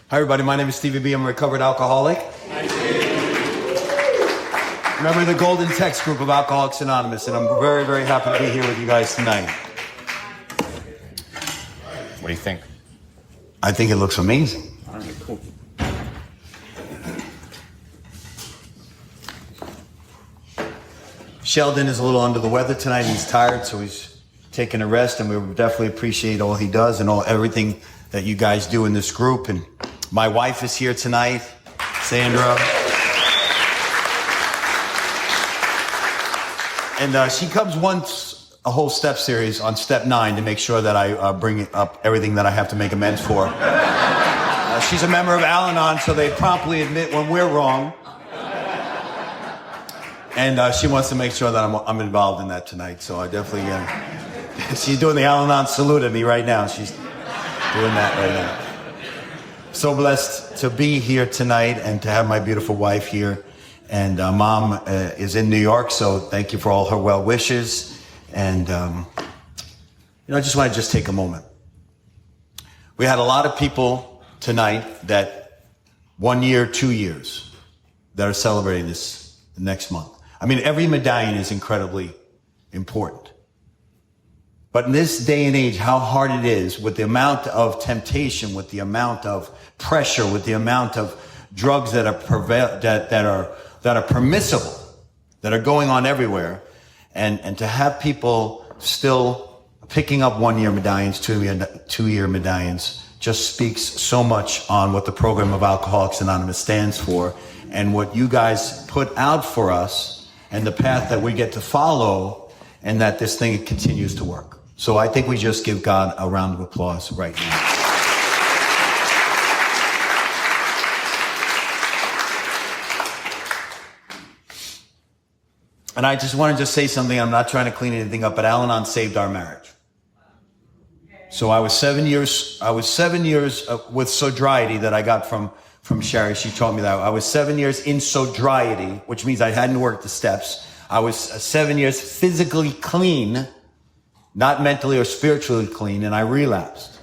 Hi everybody, my name is Stevie. I'm a recovered alcoholic. Remember the Golden Text group of Alcoholics Anonymous, and I'm very, very happy to be here with you guys tonight. What do you think? I think it looks amazing. All right, cool. Sheldon is a little under the weather tonight. He's tired, so he's taking a rest, and we definitely appreciate all he does and everything that you guys do in this group. And my wife is here tonight, Sandra. And she comes once a whole step series on step 9 to make sure that I bring up everything that I have to make amends for. She's a member of Al-Anon, so they promptly admit when we're wrong. And she wants to make sure that I'm involved in that tonight. So I definitely, she's doing the Al-Anon salute at me right now. She's doing that right now. So blessed to be here tonight and to have my beautiful wife here. And Mom is in New York, so thank you for all her well wishes. And, I just want to take a moment. We had a lot of people tonight that 1 year, 2 years that are celebrating this next month. I mean, every medallion is incredibly important. But in this day and age, how hard it is with the amount of temptation, with the amount of pressure, with the amount of drugs that are permissible, that are going on everywhere, and to have people still picking up 1 year medallions, 2 year medallions, just speaks so much on what the program of Alcoholics Anonymous stands for and what you guys put out for us and the path that we get to follow, and that this thing continues to work. So I think we just give God a round of applause right now. And I just wanted to say something. I'm not trying to clean anything up, but Al-Anon saved our marriage. So I was 7 years with sobriety that I got from Sherry. She taught me that. I was 7 years in sobriety, which means I hadn't worked the steps. I was 7 years physically clean, not mentally or spiritually clean, and I relapsed.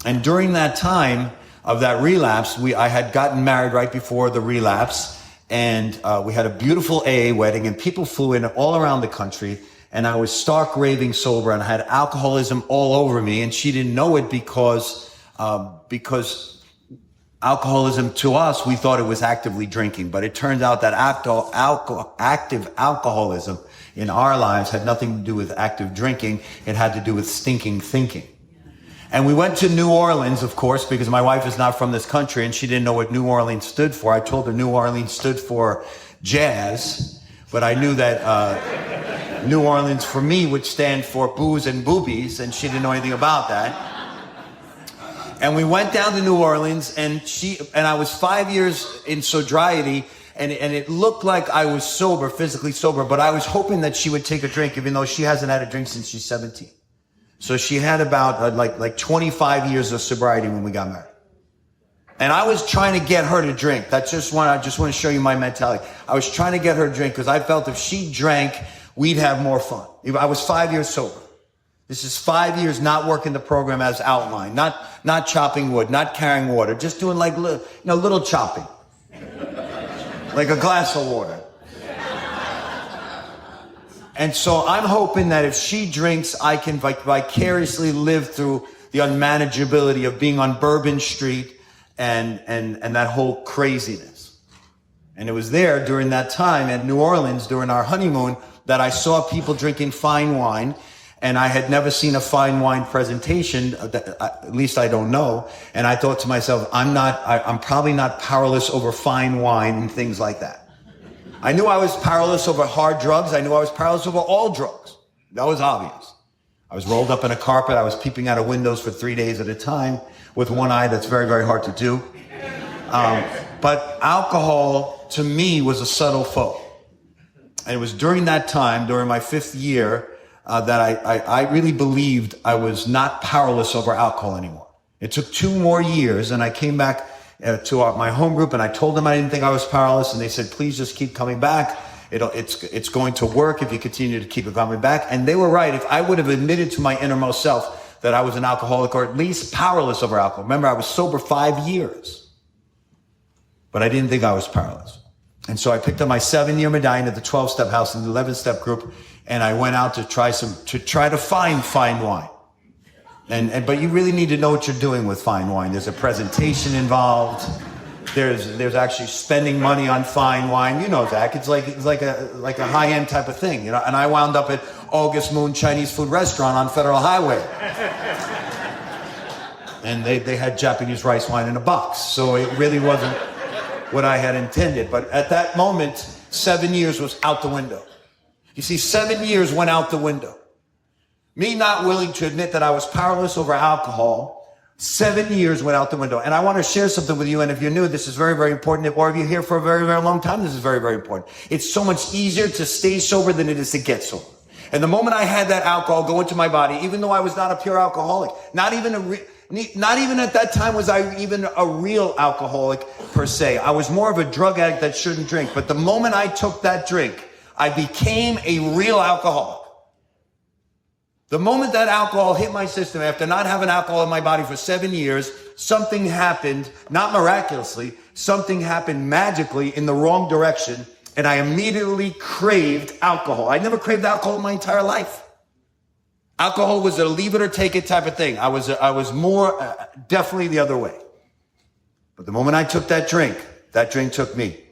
And during that time of that relapse, I had gotten married right before the relapse, and we had a beautiful AA wedding, and people flew in all around the country, and I was stark raving sober, and I had alcoholism all over me, and she didn't know it because alcoholism to us, we thought it was actively drinking, but it turns out that active alcoholism in our lives had nothing to do with active drinking. It had to do with stinking thinking. And we went to New Orleans, of course, because my wife is not from this country and she didn't know what New Orleans stood for. I told her New Orleans stood for jazz, but I knew that New Orleans for me would stand for booze and boobies, and she didn't know anything about that. And we went down to New Orleans, and I was 5 years in sobriety, and it looked like I was sober, physically sober, but I was hoping that she would take a drink, even though she hasn't had a drink since she's 17. So she had about like 25 years of sobriety when we got married. And I was trying to get her to drink. I just want to show you my mentality. I was trying to get her to drink because I felt if she drank, we'd have more fun. I was 5 years sober. This is 5 years not working the program as outlined, not chopping wood, not carrying water, just doing like little chopping, like a glass of water. And so I'm hoping that if she drinks, I can vicariously live through the unmanageability of being on Bourbon Street and that whole craziness. And it was there during that time at New Orleans during our honeymoon that I saw people drinking fine wine. And I had never seen a fine wine presentation, at least I don't know. And I thought to myself, I'm probably not powerless over fine wine and things like that. I knew I was powerless over hard drugs. I knew I was powerless over all drugs. That was obvious. I was rolled up in a carpet. I was peeping out of windows for 3 days at a time with one eye. That's very, very hard to do. But alcohol to me was a subtle foe. And it was during that time, during my 5th year, that I really believed I was not powerless over alcohol anymore. It took 2 more years, and I came back to my home group, and I told them I didn't think I was powerless, and they said, please just keep coming back. It's going to work if you continue to keep coming back. And they were right. If I would have admitted to my innermost self that I was an alcoholic, or at least powerless over alcohol. Remember, I was sober 5 years. but I didn't think I was powerless. And so I picked up my 7-year medallion at the 12-step house in the 11-step group, and I went out to try to find fine wine. But you really need to know what you're doing with fine wine. There's a presentation involved. There's actually spending money on fine wine. You know, Zach, it's like a high-end type of thing, you know. And I wound up at August Moon Chinese food restaurant on Federal Highway. And they had Japanese rice wine in a box. So it really wasn't what I had intended. But at that moment, 7 years was out the window. You see, 7 years went out the window. Me not willing to admit that I was powerless over alcohol, 7 years went out the window. And I want to share something with you. And if you're new, this is very, very important. Or if you're here for a very, very long time, this is very, very important. It's so much easier to stay sober than it is to get sober. And the moment I had that alcohol go into my body, even though I was not a pure alcoholic, not even at that time was I even a real alcoholic per se. I was more of a drug addict that shouldn't drink. But the moment I took that drink, I became a real alcoholic. The moment that alcohol hit my system, after not having alcohol in my body for 7 years, something happened, not miraculously, something happened magically in the wrong direction, and I immediately craved alcohol. I never craved alcohol in my entire life. Alcohol was a leave it or take it type of thing. I was more definitely the other way. But the moment I took that drink took me.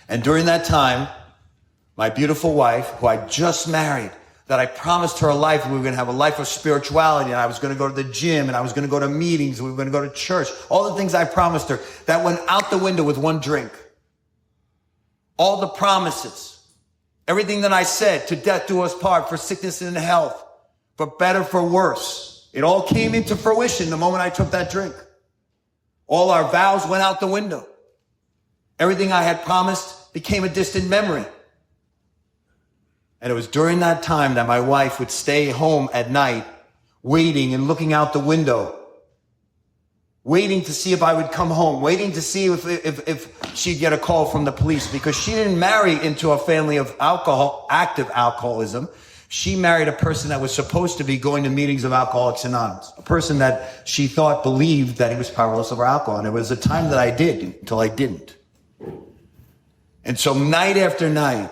And during that time, my beautiful wife, who I just married, that I promised her a life, we were going to have a life of spirituality, and I was going to go to the gym, and I was going to go to meetings, and we were going to go to church. All the things I promised her, that went out the window with one drink. All the promises, everything that I said, to death do us part, for sickness and health, for better, for worse. It all came into fruition the moment I took that drink. All our vows went out the window. Everything I had promised became a distant memory. And it was during that time that my wife would stay home at night, waiting and looking out the window, waiting to see if I would come home, waiting to see if she'd get a call from the police, because she didn't marry into a family of active alcoholism. She married a person that was supposed to be going to meetings of Alcoholics Anonymous, a person that she thought believed that he was powerless over alcohol. And it was a time that I did until I didn't. And so night after night,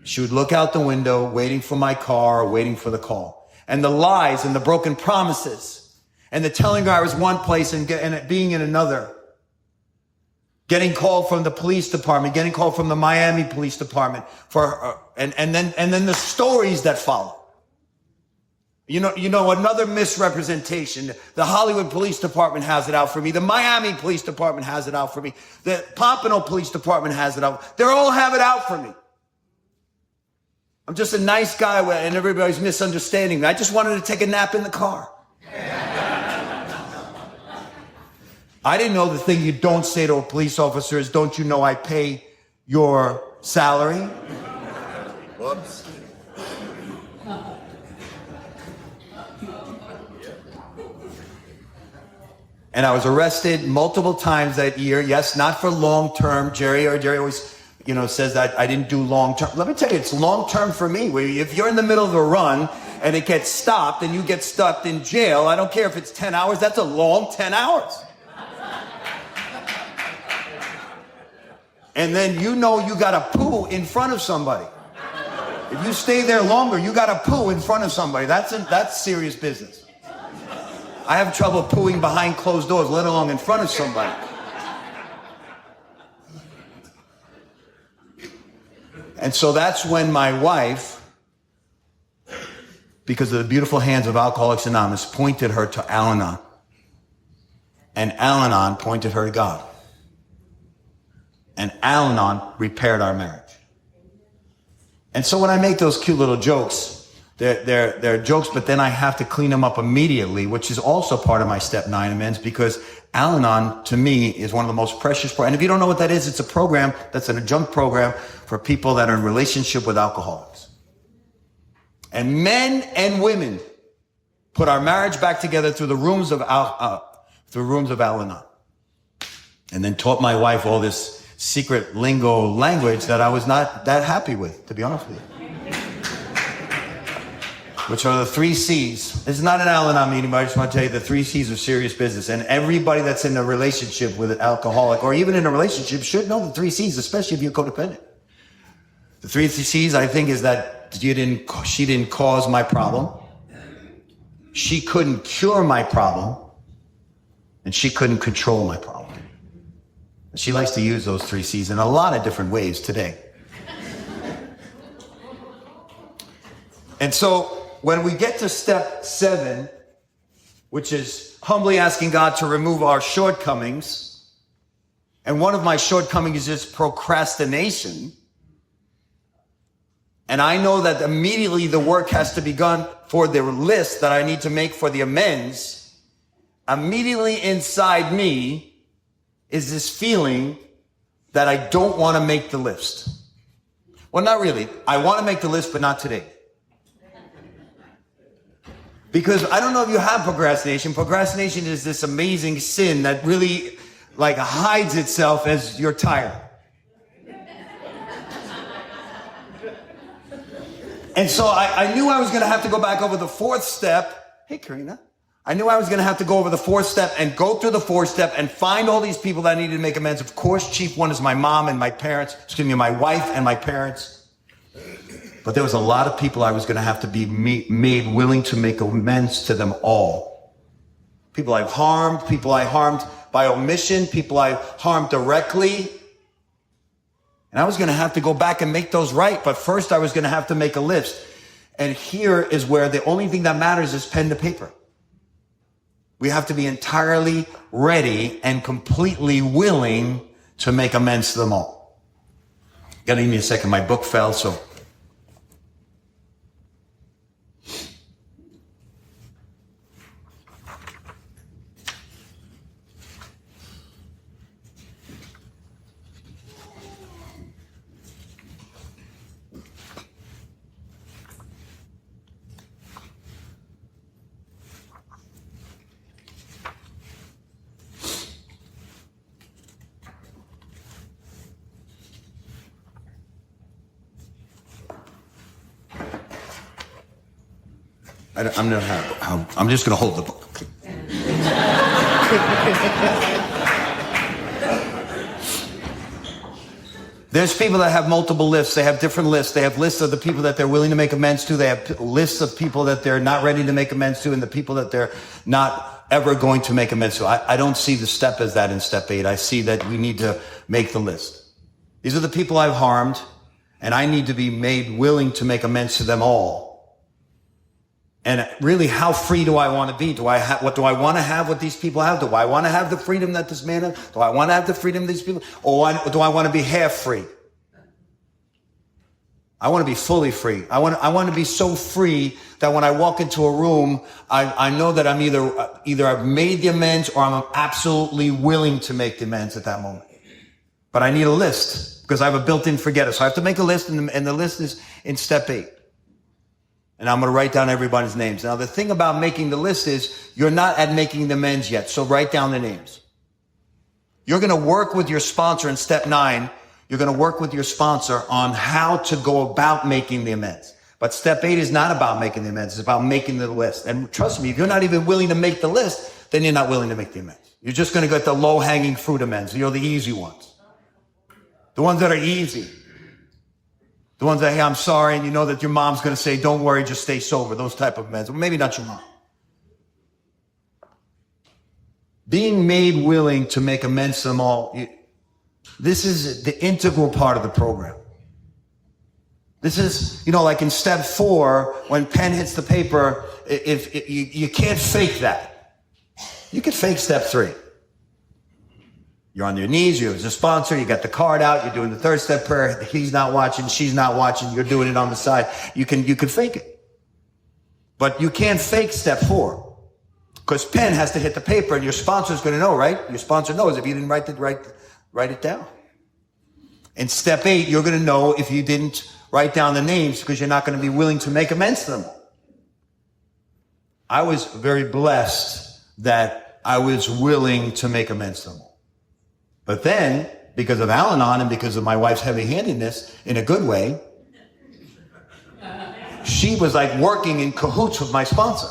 she would look out the window, waiting for my car, or waiting for the call. And the lies and the broken promises and the telling her I was one place and it being in another. Getting called from the police department, getting called from the Miami police department and then the stories that follow. You know, another misrepresentation. The Hollywood Police Department has it out for me. The Miami Police Department has it out for me. The Pompano Police Department has it out. They all have it out for me. I'm just a nice guy and everybody's misunderstanding me. I just wanted to take a nap in the car. I didn't know the thing you don't say to a police officer is, don't you know I pay your salary? Whoops. And I was arrested multiple times that year. Yes, not for long term. Jerry always, says that I didn't do long term. Let me tell you, it's long term for me. If you're in the middle of a run and it gets stopped and you get stuck in jail, I don't care if it's 10 hours. That's a long 10 hours. And then you gotta poo in front of somebody. If you stay there longer, you gotta poo in front of somebody. That's serious business. I have trouble pooing behind closed doors, let alone in front of somebody. And so that's when my wife, because of the beautiful hands of Alcoholics Anonymous, pointed her to Al-Anon. And Al-Anon pointed her to God. And Al-Anon repaired our marriage. And so when I make those cute little jokes, they're jokes, but then I have to clean them up immediately, which is also part of my Step 9 amends, because Al-Anon, to me, is one of the most precious. And if you don't know what that is, it's a program that's an adjunct program for people that are in relationship with alcoholics. And men and women put our marriage back together through the rooms of Al-Anon. And then taught my wife all this secret lingo language that I was not that happy with, to be honest with you. which are the 3 C's. This is not an Al-Anon meeting, but I just want to tell you the 3 C's are serious business. And everybody that's in a relationship with an alcoholic, or even in a relationship, should know the 3 C's, especially if you're codependent. The 3 C's, I think, is that she didn't cause my problem. She couldn't cure my problem. And she couldn't control my problem. She likes to use those 3 C's in a lot of different ways today. And so when we get to step 7, which is humbly asking God to remove our shortcomings, and one of my shortcomings is procrastination, and I know that immediately the work has to be done for the list that I need to make for the amends, immediately inside me is this feeling that I don't want to make the list. Well, not really. I want to make the list, but not today. Because I don't know if you have procrastination. Procrastination is this amazing sin that really hides itself as you're tired. And so I knew I was going to have to go back over the 4th step. Hey, Karina. I knew I was going to have to go over the 4th step and go through the 4th step and find all these people that I needed to make amends. Of course, chief one is my mom and my parents. My wife and my parents. But there was a lot of people I was going to have to be made willing to make amends to them all. People I've harmed, people I harmed by omission, people I harmed directly. And I was going to have to go back and make those right. But first I was going to have to make a list. And here is where the only thing that matters is pen to paper. We have to be entirely ready and completely willing to make amends to them all. Gotta give me a second. My book fell, so. I'm just going to hold the book. There's people that have multiple lists. They have different lists. They have lists of the people that they're willing to make amends to. They have lists of people that they're not ready to make amends to, and the people that they're not ever going to make amends to. I don't see the step as that in step 8. I see that we need to make the list. These are the people I've harmed, and I need to be made willing to make amends to them all. And really, how free do I want to be? What do I want to have what these people have? Do I want to have the freedom that this man has? Do I want to have the freedom these people? Or do I want to be half free? I want to be fully free. I want to be so free that when I walk into a room, I know that I'm either I've made the amends or I'm absolutely willing to make the amends at that moment. But I need a list because I have a built-in forgetter. So I have to make a list, and the list is in step 8. And I'm going to write down everybody's names. Now, the thing about making the list is you're not at making the amends yet. So write down the names. You're going to work with your sponsor in step 9. You're going to work with your sponsor on how to go about making the amends. But step 8 is not about making the amends. It's about making the list. And trust me, if you're not even willing to make the list, then you're not willing to make the amends. You're just going to get the low-hanging fruit amends. You're the easy ones. The ones that are easy. The ones that, hey, I'm sorry, and you know that your mom's going to say, don't worry, just stay sober. Those type of amends. Well, maybe not your mom. Being made willing to make amends to them all, this is the integral part of the program. This is, like in step 4, when pen hits the paper, if you can't fake that. You can fake step 3. You're on your knees, you're the sponsor, you got the card out, you're doing the 3rd step prayer, he's not watching, she's not watching, you're doing it on the side. You can fake it. But you can't fake step 4. Because pen has to hit the paper and your sponsor's going to know, right? Your sponsor knows if you didn't write it down. In step 8, you're going to know if you didn't write down the names because you're not going to be willing to make amends to them. I was very blessed that I was willing to make amends to them. But then, because of Al-Anon and because of my wife's heavy-handedness, in a good way, she was like working in cahoots with my sponsor.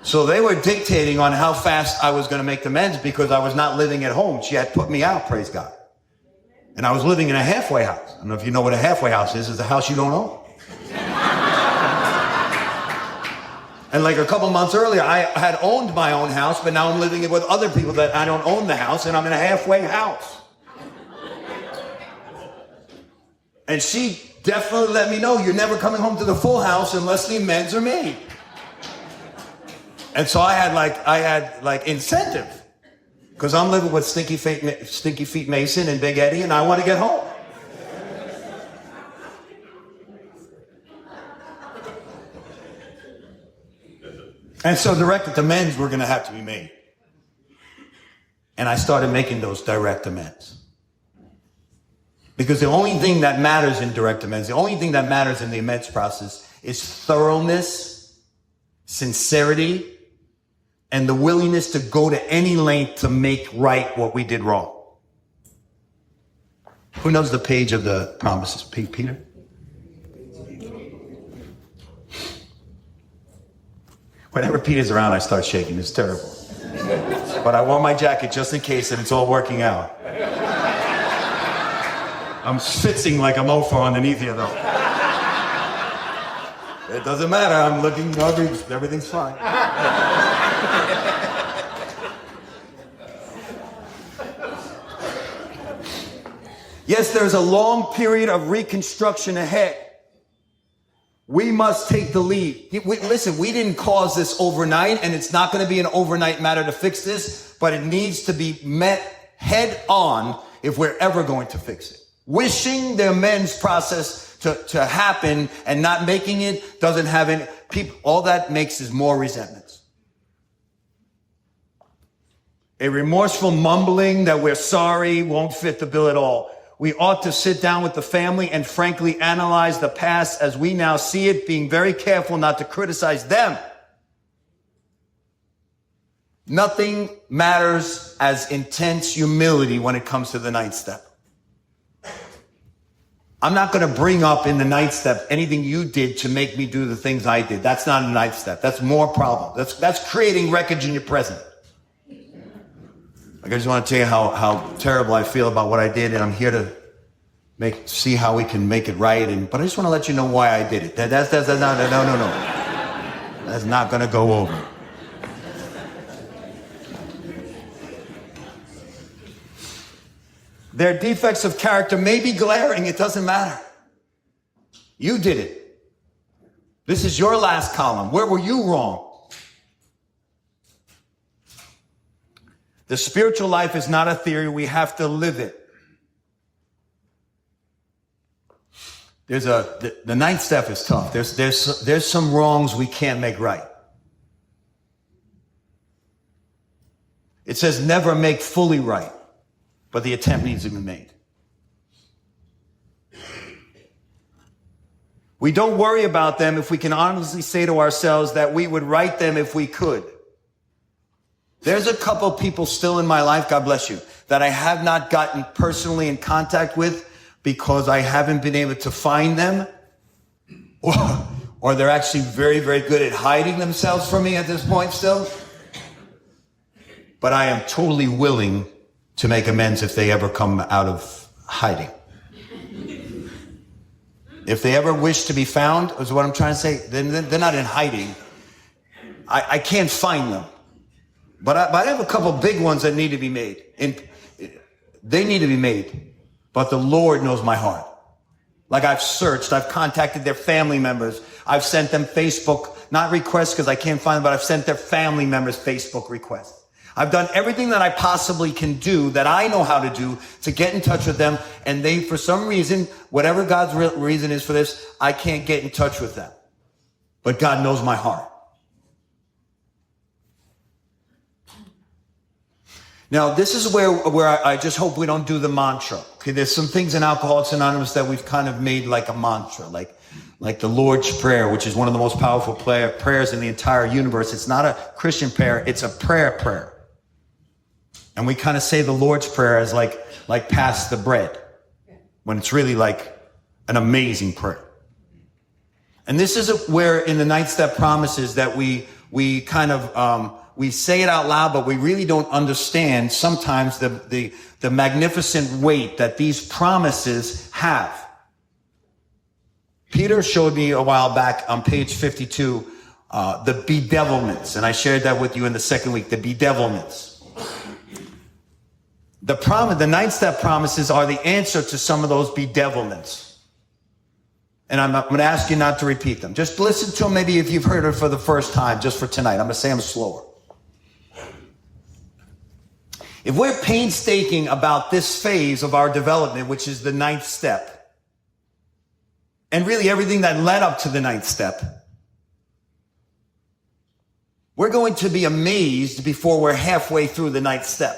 So they were dictating on how fast I was going to make the amends because I was not living at home. She had put me out, praise God. And I was living in a halfway house. I don't know if you know what a halfway house is. It's a house you don't own. And like a couple months earlier, I had owned my own house, but now I'm living with other people that I don't own the house, and I'm in a halfway house. And she definitely let me know, you're never coming home to the full house unless the amends are made. And so I had like incentive, because I'm living with Stinky Feet Mason and Big Eddie, and I want to get home. And so direct amends were going to have to be made. And I started making those direct amends. Because the only thing that matters in direct amends, the only thing that matters in the amends process is thoroughness, sincerity, and the willingness to go to any length to make right what we did wrong. Who knows the page of the promises? Peter? Whenever Peter's around, I start shaking. It's terrible. But I wore my jacket just in case, and it's all working out. I'm schwitzing like a mofo underneath here, though. It doesn't matter. I'm looking, everything's fine. Yes, there's a long period of reconstruction ahead. We must take the lead. Listen, we didn't cause this overnight, and it's not going to be an overnight matter to fix this, but it needs to be met head on if we're ever going to fix it. Wishing the amends process to happen and not making it doesn't have any people. All that makes is more resentments. A remorseful mumbling that we're sorry won't fit the bill at all. We ought to sit down with the family and frankly analyze the past as we now see it, being very careful not to criticize them. Nothing matters as intense humility when it comes to the ninth step. I'm not going to bring up in the ninth step anything you did to make me do the things I did. That's not a ninth step. That's more problem. That's creating wreckage in your present. Like, I just want to tell you how terrible I feel about what I did, and I'm here to see how we can make it right. But I just want to let you know why I did it. No. That's not going to go over. Their defects of character may be glaring. It doesn't matter. You did it. This is your last column. Where were you wrong? The spiritual life is not a theory. We have to live it. The ninth step is tough. There's some wrongs we can't make right. It says never make fully right, but the attempt needs to be made. We don't worry about them if we can honestly say to ourselves that we would right them if we could. There's a couple people still in my life, God bless you, that I have not gotten personally in contact with because I haven't been able to find them, or they're actually very, very good at hiding themselves from me at this point still. But I am totally willing to make amends if they ever come out of hiding. If they ever wish to be found, is what I'm trying to say, then they're not in hiding. I can't find them. But I have a couple big ones that need to be made. And they need to be made. But the Lord knows my heart. Like, I've searched, I've contacted their family members. I've sent them Facebook, not requests because I can't find them, but I've sent their family members Facebook requests. I've done everything that I possibly can do, that I know how to do, to get in touch with them. And they, for some reason, whatever God's reason is for this, I can't get in touch with them. But God knows my heart. Now, this is where I just hope we don't do the mantra. Okay, there's some things in Alcoholics Anonymous that we've kind of made like a mantra, like the Lord's Prayer, which is one of the most powerful prayers in the entire universe. It's not a Christian prayer, it's a prayer. And we kind of say the Lord's Prayer as like pass the bread, when it's really like an amazing prayer. And this is where in the 9th step promises that we kind of, we say it out loud, but we really don't understand sometimes the magnificent weight that these promises have. Peter showed me a while back on page 52, the bedevilments. And I shared that with you in the second week, the bedevilments. The 9th step promises are the answer to some of those bedevilments. And I'm going to ask you not to repeat them. Just listen to them maybe if you've heard it for the first time, just for tonight. I'm going to say them slower. If we're painstaking about this phase of our development, which is the 9th step, and really everything that led up to the 9th step, we're going to be amazed before we're halfway through the 9th step.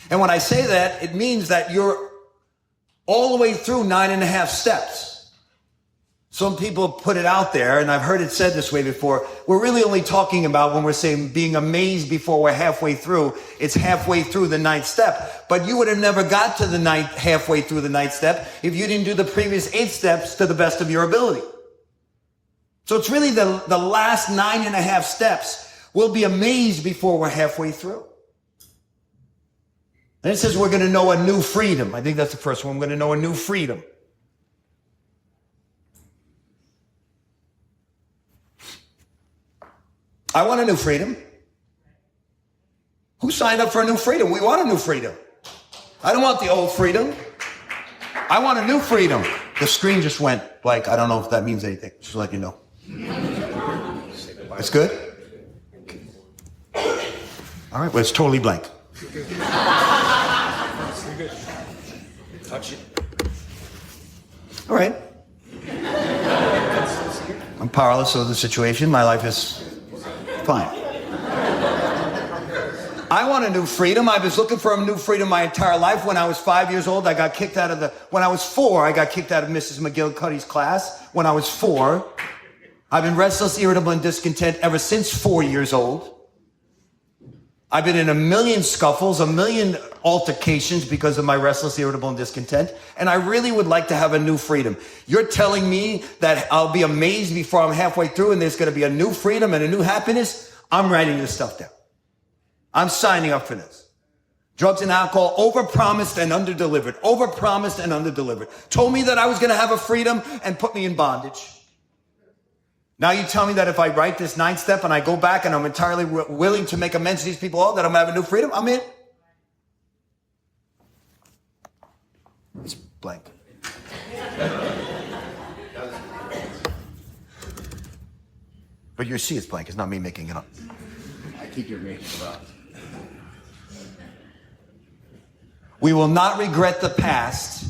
And when I say that, it means that you're all the way through 9.5 steps. Some people put it out there, and I've heard it said this way before. We're really only talking about when we're saying being amazed before we're halfway through. It's halfway through the 9th step. But you would have never got to the halfway through the 9th step if you didn't do the previous 8 steps to the best of your ability. So it's really the last 9.5 steps. We'll be amazed before we're halfway through. And it says we're going to know a new freedom. I think that's the first one. We're going to know a new freedom. I want a new freedom. Who signed up for a new freedom? We want a new freedom. I don't want the old freedom. I want a new freedom. The screen just went blank. I don't know if that means anything. Just to let you know. It's good? All right, well, it's totally blank. Touch it. All right. I'm powerless over the situation. My life is fine. I want a new freedom. I was looking for a new freedom my entire life. When I was 5 years old, I got kicked out of when I was 4, I got kicked out of Mrs. McGillicuddy's class. When I was 4, I've been restless, irritable, and discontent ever since 4 years old. I've been in a million scuffles, a million altercations because of my restless, irritable, and discontent. And I really would like to have a new freedom. You're telling me that I'll be amazed before I'm halfway through and there's going to be a new freedom and a new happiness? I'm writing this stuff down. I'm signing up for this. Drugs and alcohol, overpromised and underdelivered. Overpromised and underdelivered. Told me that I was going to have a freedom and put me in bondage. Now you tell me that if I write this 9th step and I go back and I'm entirely willing to make amends to these people, that I'm going to have a new freedom, I'm in. It's blank. But you see it's blank. It's not me making it up. I think you're making it up. We will not regret the past,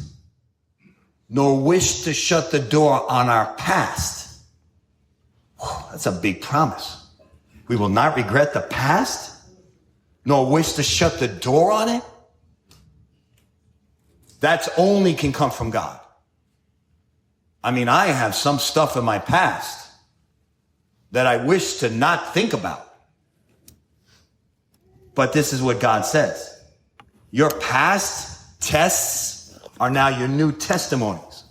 nor wish to shut the door on our past. That's a big promise. We will not regret the past, nor wish to shut the door on it. That's only can come from God. I mean, I have some stuff in my past that I wish to not think about. But this is what God says. Your past tests are now your new testimonies.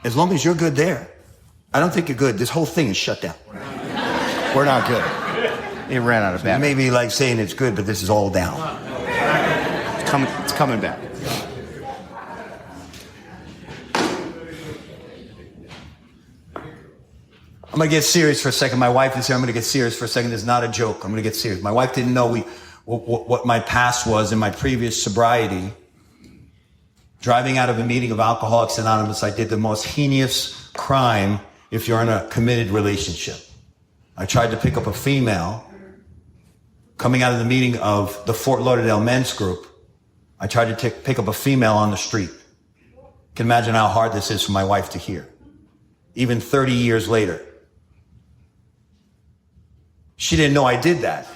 As long as you're good there. I don't think you're good. This whole thing is shut down. We're not good. It ran out of battery. You may be like saying it's good, but this is all down. It's coming back. I'm going to get serious for a second. My wife is here. I'm going to get serious for a second. This is not a joke. I'm going to get serious. My wife didn't know what my past was in my previous sobriety. Driving out of a meeting of Alcoholics Anonymous, I did the most heinous crime if you're in a committed relationship. I tried to pick up a female. Coming out of the meeting of the Fort Lauderdale men's group, I tried to pick up a female on the street. You can imagine how hard this is for my wife to hear. Even 30 years later. She didn't know I did that.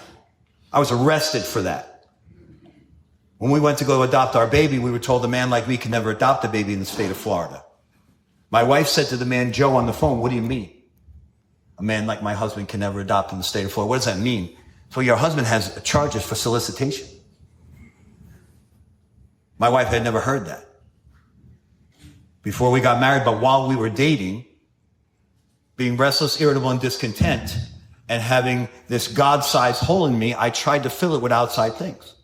I was arrested for that. When we went to go adopt our baby, we were told a man like me could never adopt a baby in the state of Florida. My wife said to the man, Joe, on the phone, what do you mean? A man like my husband can never adopt in the state of Florida. What does that mean? So your husband has charges for solicitation. My wife had never heard that before we got married, but while we were dating, being restless, irritable, and discontent, and having this God-sized hole in me, I tried to fill it with outside things.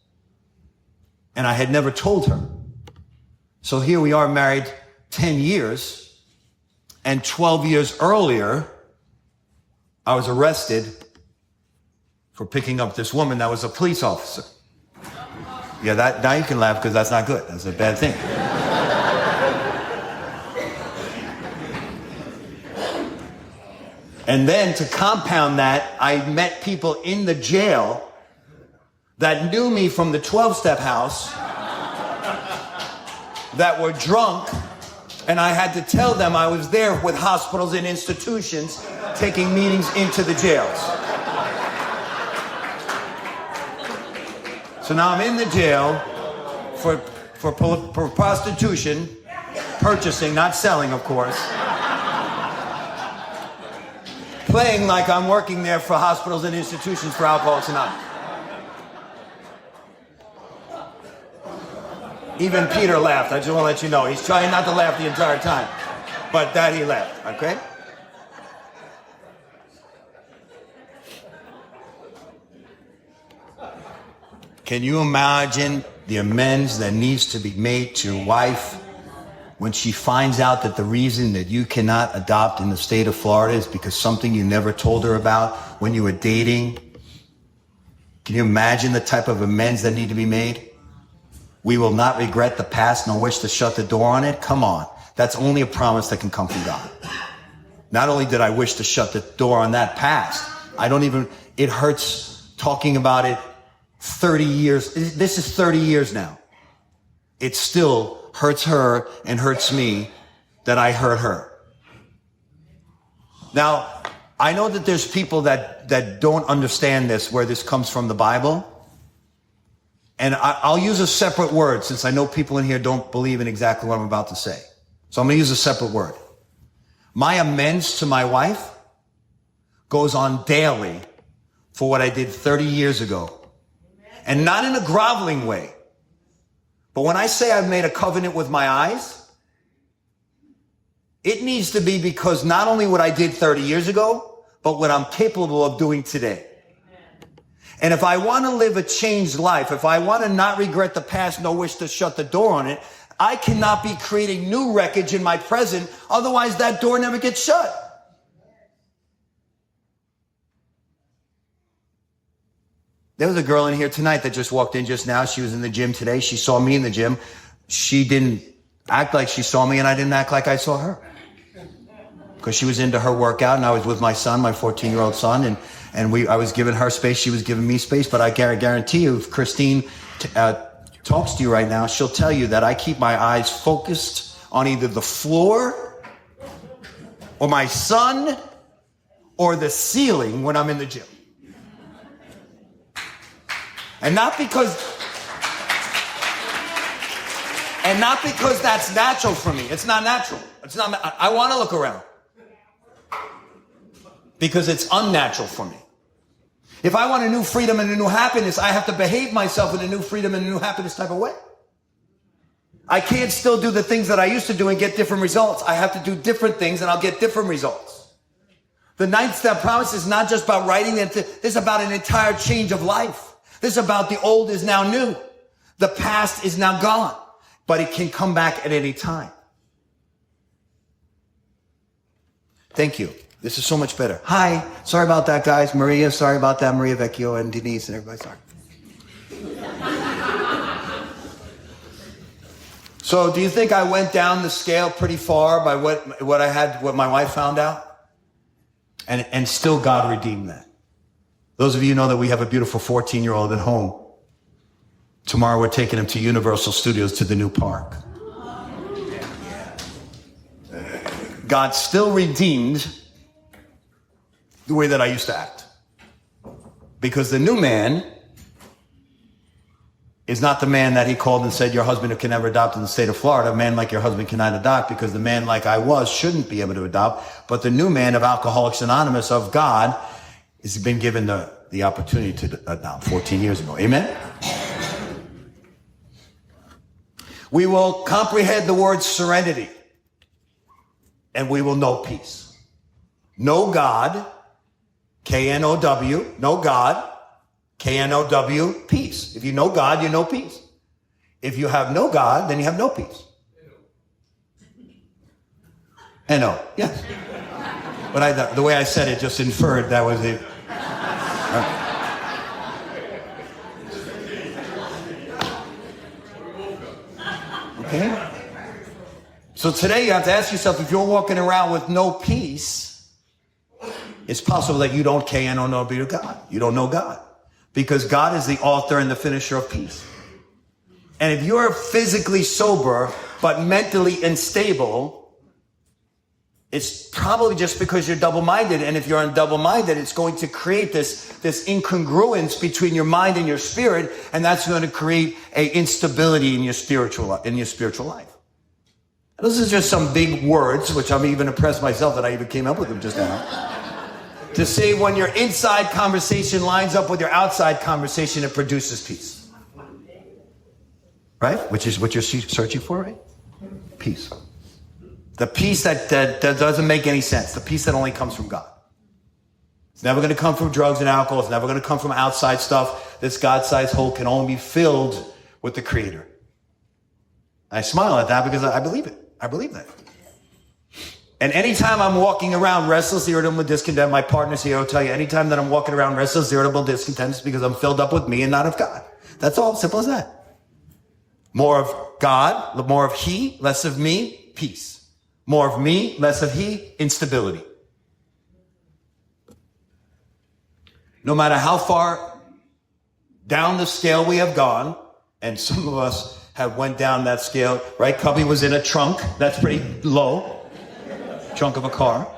And I had never told her. So here we are married 10 years, and 12 years earlier, I was arrested for picking up this woman that was a police officer. Yeah, that now you can laugh because that's not good. That's a bad thing. And then to compound that, I met people in the jail that knew me from the 12-step house that were drunk, and I had to tell them I was there with hospitals and institutions taking meetings into the jails. So now I'm in the jail for prostitution, purchasing, not selling, of course. Playing like I'm working there for hospitals and institutions for Alcoholics Anonymous. Even Peter laughed. I just want to let you know. He's trying not to laugh the entire time. But that he laughed, okay? Can you imagine the amends that needs to be made to your wife when she finds out that the reason that you cannot adopt in the state of Florida is because something you never told her about when you were dating? Can you imagine the type of amends that need to be made? We will not regret the past nor wish to shut the door on it. Come on. That's only a promise that can come from God. Not only did I wish to shut the door on that past, it hurts talking about it 30 years. This is 30 years now. It still hurts her and hurts me that I hurt her. Now, I know that there's people that don't understand this, where this comes from the Bible. And I'll use a separate word since I know people in here don't believe in exactly what I'm about to say. So I'm going to use a separate word. My amends to my wife goes on daily for what I did 30 years ago. And not in a groveling way. But when I say I've made a covenant with my eyes, it needs to be because not only what I did 30 years ago, but what I'm capable of doing today. And if I want to live a changed life, if I want to not regret the past, nor wish to shut the door on it, I cannot be creating new wreckage in my present. Otherwise, that door never gets shut. There was a girl in here tonight that just walked in just now. She was in the gym today. She saw me in the gym. She didn't act like she saw me, and I didn't act like I saw her. Because she was into her workout, and I was with my son, my 14-year-old son, and I was giving her space. She was giving me space. But I guarantee you, if Christine talks to you right now, she'll tell you that I keep my eyes focused on either the floor or my son or the ceiling when I'm in the gym. And not because that's natural for me. It's not natural. I want to look around. Because it's unnatural for me. If I want a new freedom and a new happiness, I have to behave myself in a new freedom and a new happiness type of way. I can't still do the things that I used to do and get different results. I have to do different things and I'll get different results. The 9th step promise is not just about writing it. This is about an entire change of life. This is about the old is now new. The past is now gone. But it can come back at any time. Thank you. This is so much better. Hi. Sorry about that, guys. Maria, sorry about that. Maria Vecchio and Denise and everybody. Sorry. So do you think I went down the scale pretty far by what my wife found out? And still God redeemed that. Those of you know that we have a beautiful 14-year-old at home. Tomorrow we're taking him to Universal Studios to the new park. God still redeemed the way that I used to act. Because the new man is not the man that he called and said, your husband can never adopt in the state of Florida. A man like your husband cannot adopt because the man like I was shouldn't be able to adopt. But the new man of Alcoholics Anonymous of God has been given the opportunity to adopt 14 years ago. Amen? We will comprehend the word serenity, and we will know peace. Know God, K-N-O-W, know God, K-N-O-W, peace. If you know God, you know peace. If you have no God, then you have no peace. N-O, yes. But the way I said it just inferred that was it. Okay? So today you have to ask yourself, if you're walking around with no peace, it's possible that you don't K-N-O-W God. You don't know God. Because God is the author and the finisher of peace. And if you're physically sober, but mentally unstable, it's probably just because you're double-minded. And if you're double-minded, it's going to create this incongruence between your mind and your spirit. And that's going to create a instability in your spiritual life. This is just some big words, which I'm even impressed myself that I even came up with them just now. To say when your inside conversation lines up with your outside conversation, it produces peace. Right? Which is what you're searching for, right? Peace. The peace that doesn't make any sense. The peace that only comes from God. It's never going to come from drugs and alcohol. It's never going to come from outside stuff. This God-sized hole can only be filled with the Creator. I smile at that because I believe it. I believe that. And anytime I'm walking around restless, irritable, discontent, my partners here will tell you, anytime that I'm walking around restless, irritable, discontent, it's because I'm filled up with me and not of God. That's all, simple as that. More of God, more of He, less of me, peace. More of me, less of He, instability. No matter how far down the scale we have gone, and some of us have went down that scale, right? Cubby was in a trunk. That's pretty low. Trunk of a car.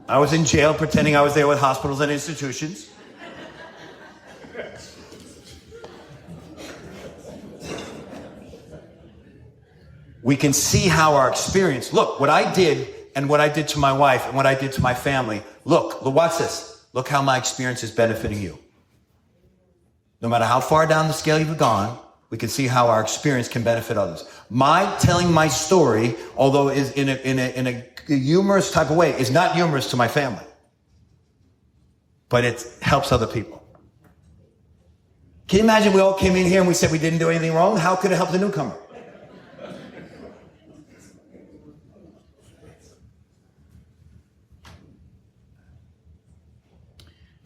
I was in jail pretending I was there with hospitals and institutions. We can see how our experience, look, what I did and what I did to my wife and what I did to my family. Look, watch this. Look how my experience is benefiting you. No matter how far down the scale you've gone, we can see how our experience can benefit others. My telling my story, although is in a humorous type of way, is not humorous to my family. But it helps other people. Can you imagine we all came in here and we said we didn't do anything wrong? How could it help the newcomer?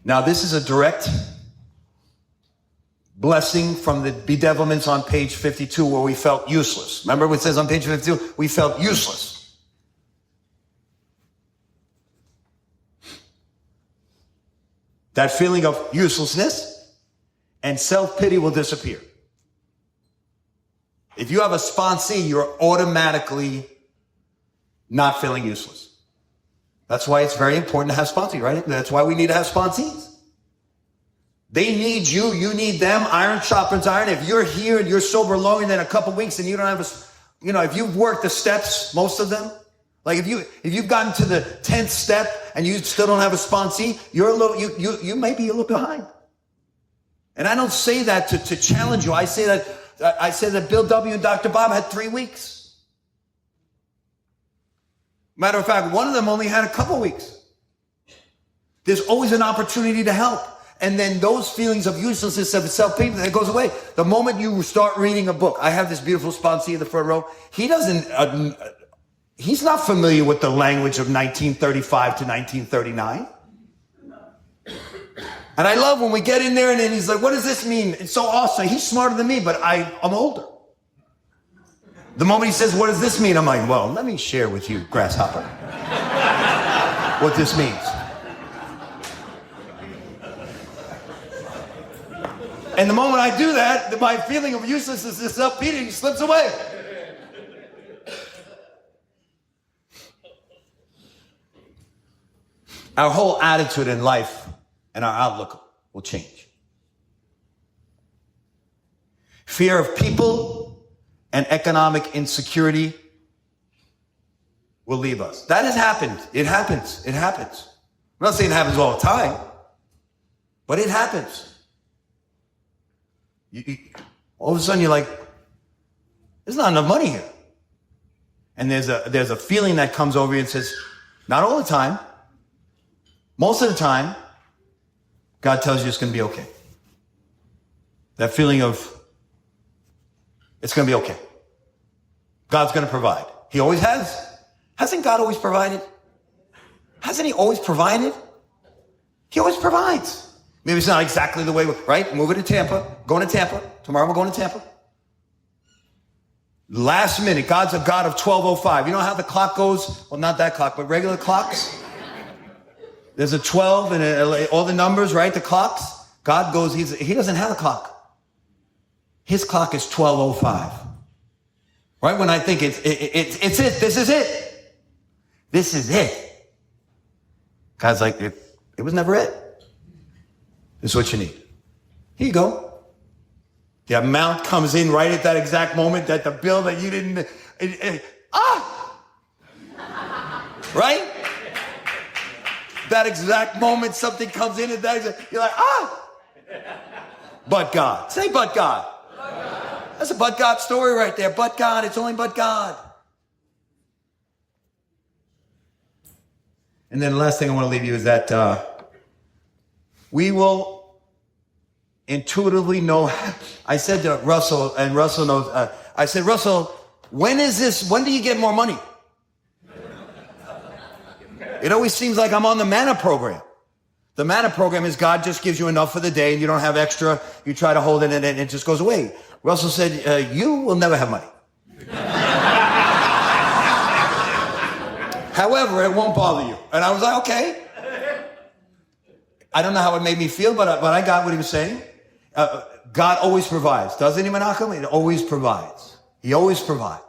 Now, this is a direct blessing from the bedevilments on page 52 where we felt useless. Remember what it says on page 52? We felt useless. That feeling of uselessness and self-pity will disappear. If you have a sponsee, you're automatically not feeling useless. That's why it's very important to have sponsees, right? That's why we need to have sponsees. They need you, you need them. Iron sharpens iron. If you're here and you're sober longer than a couple weeks and you don't have if you've worked the steps, most of them, like if you've gotten to the 10th step and you still don't have a sponsee, you may be a little behind. And I don't say that to challenge you. I say that Bill W. and Dr. Bob had 3 weeks. Matter of fact, one of them only had a couple weeks. There's always an opportunity to help. And then those feelings of uselessness, of self-pity, that goes away. The moment you start reading a book, I have this beautiful sponsee in the front row. He's not familiar with the language of 1935 to 1939. And I love when we get in there and then he's like, what does this mean? It's so awesome. He's smarter than me, but I'm older. The moment he says, what does this mean? I'm like, well, let me share with you, grasshopper, what this means. And the moment I do that, my feeling of uselessness and self-pity slips away. Our whole attitude in life and our outlook will change. Fear of people and economic insecurity will leave us. That has happened. It happens. It happens. I'm not saying it happens all the time, but it happens. All of a sudden you're like, there's not enough money here. And there's a feeling that comes over you and says, not all the time, most of the time, God tells you it's going to be okay. That feeling of, it's going to be okay. God's going to provide. He always has. Hasn't God always provided? Hasn't he always provided? He always provides. Maybe it's not exactly the way, right? Moving to Tampa, going to Tampa. Tomorrow we're going to Tampa. Last minute, God's a God of 12:05. You know how the clock goes? Well, not that clock, but regular clocks. There's a 12 and all the numbers, right? The clocks. God goes, he doesn't have a clock. His clock is 12:05. Right? When I think it's it. This is it. This is it. God's like, it was never it. This is what you need. Here you go. The amount comes in right at that exact moment that the bill that you didn't, right? That exact moment something comes in and you're like, But God. Say but God. That's a but God story right there. But God. It's only but God. And then the last thing I want to leave you is that we will intuitively know. I said to Russell, and Russell knows, I said, Russell, when do you get more money? It always seems like I'm on the manna program. The manna program is God just gives you enough for the day and you don't have extra. You try to hold it and it just goes away. Russell said, you will never have money. However, it won't bother you. And I was like, okay. I don't know how it made me feel, but I got what he was saying. God always provides. Doesn't he, Menachem? He always provides. He always provides.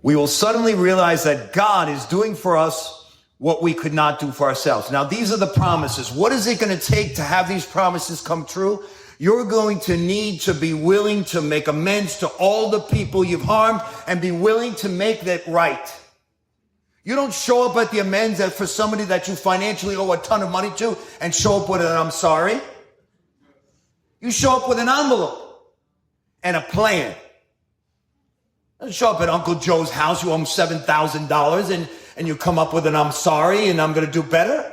We will suddenly realize that God is doing for us what we could not do for ourselves. Now, these are the promises. What is it going to take to have these promises come true? You're going to need to be willing to make amends to all the people you've harmed and be willing to make that right. You don't show up at the amends for somebody that you financially owe a ton of money to and show up with an I'm sorry. You show up with an envelope and a plan. You don't show up at Uncle Joe's house, you owe him $7,000 and you come up with an I'm sorry and I'm going to do better.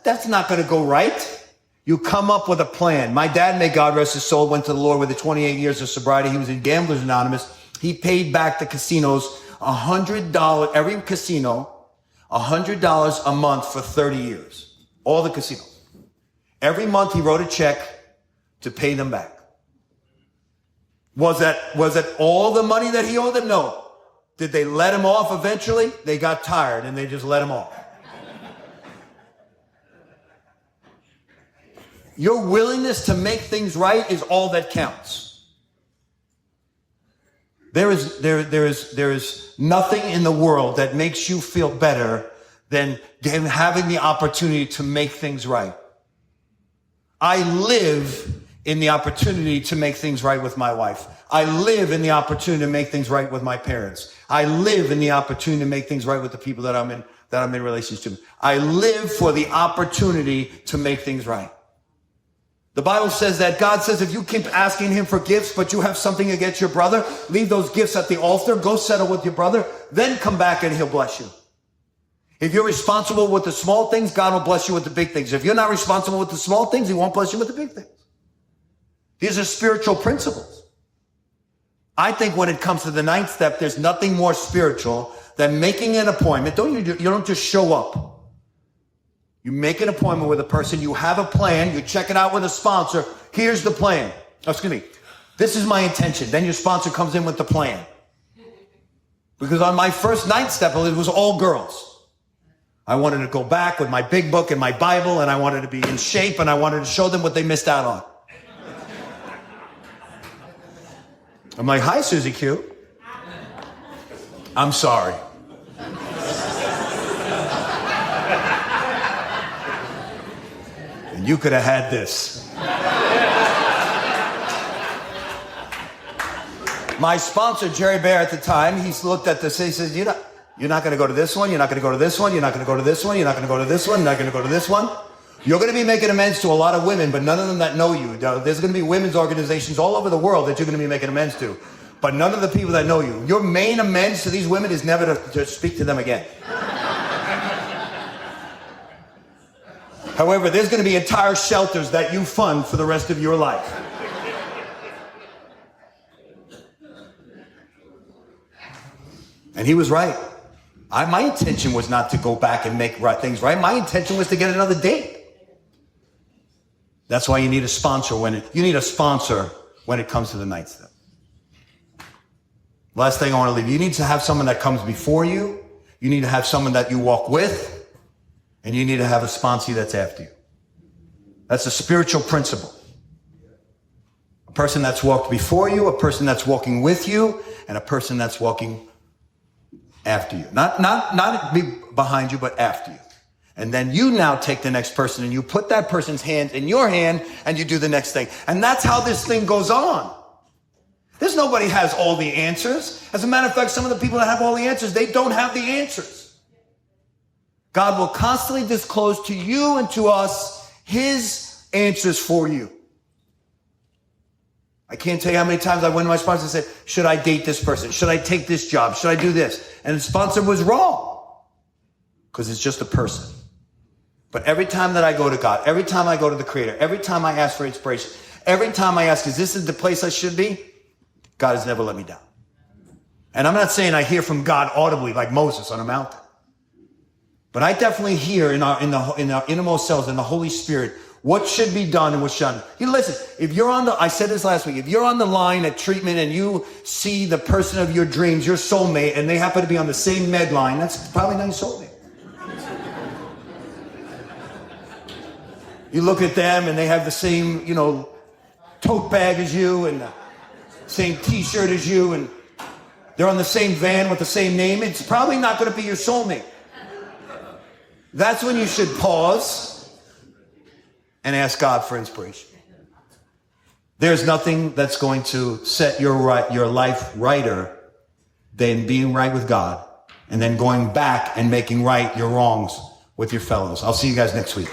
That's not going to go right. You come up with a plan. My dad, may God rest his soul, went to the Lord with the 28 years of sobriety. He was in Gamblers Anonymous. He paid back the casinos $100, every casino, $100 a month for 30 years. All the casinos. Every month he wrote a check to pay them back. Was that all the money that he owed them? No. Did they let him off eventually? They got tired and they just let him off. Your willingness to make things right is all that counts. There is nothing in the world that makes you feel better than having the opportunity to make things right. I live in the opportunity to make things right with my wife. I live in the opportunity to make things right with my parents. I live in the opportunity to make things right with the people that I'm in relationship to. I live for the opportunity to make things right. The Bible says that God says if you keep asking him for gifts, but you have something against your brother, leave those gifts at the altar, go settle with your brother, then come back and he'll bless you. If you're responsible with the small things, God will bless you with the big things. If you're not responsible with the small things, he won't bless you with the big things. These are spiritual principles. I think when it comes to the ninth step, there's nothing more spiritual than making an appointment. You don't just show up. You make an appointment with a person. You have a plan. You check it out with a sponsor. Here's the plan. Oh, excuse me. This is my intention. Then your sponsor comes in with the plan. Because on my first ninth step, it was all girls. I wanted to go back with my big book and my Bible, and I wanted to be in shape, and I wanted to show them what they missed out on. I'm like, hi, Susie Q. I'm sorry. And you could have had this. My sponsor, Jerry Bear, at the time, he looked at this, he says, you're not going to go to this one, you're not going to go to this one, you're not going to go to this one, you're not going to go to this one, you're not going to go to this one. You're going to be making amends to a lot of women, but none of them that know you. There's going to be women's organizations all over the world that you're going to be making amends to, but none of the people that know you. Your main amends to these women is never to speak to them again. However, there's going to be entire shelters that you fund for the rest of your life. And he was right. My intention was not to go back and make things right. My intention was to get another date. That's why you need a sponsor when it comes to the night stuff. Last thing I want to leave you need to have someone that comes before you. You need to have someone that you walk with, and you need to have a sponsor that's after you. That's a spiritual principle. A person that's walked before you, a person that's walking with you, and a person that's walking after you. Not behind you, but after you. And then you now take the next person and you put that person's hand in your hand and you do the next thing. And that's how this thing goes on. There's nobody has all the answers. As a matter of fact, some of the people that have all the answers, they don't have the answers. God will constantly disclose to you and to us his answers for you. I can't tell you how many times I went to my sponsor and said, should I date this person? Should I take this job? Should I do this? And the sponsor was wrong because it's just a person. But every time that I go to God, every time I go to the Creator, every time I ask for inspiration, every time I ask, is this the place I should be? God has never let me down. And I'm not saying I hear from God audibly like Moses on a mountain. But I definitely hear in our innermost selves, in the Holy Spirit, what should be done and what's done. You listen, if you're I said this last week, if you're on the line at treatment and you see the person of your dreams, your soulmate, and they happen to be on the same med line, that's probably not your soulmate. You look at them and they have the same, tote bag as you and the same t-shirt as you and they're on the same van with the same name. It's probably not going to be your soulmate. That's when you should pause and ask God for inspiration. There's nothing that's going to set your life righter than being right with God and then going back and making right your wrongs with your fellows. I'll see you guys next week.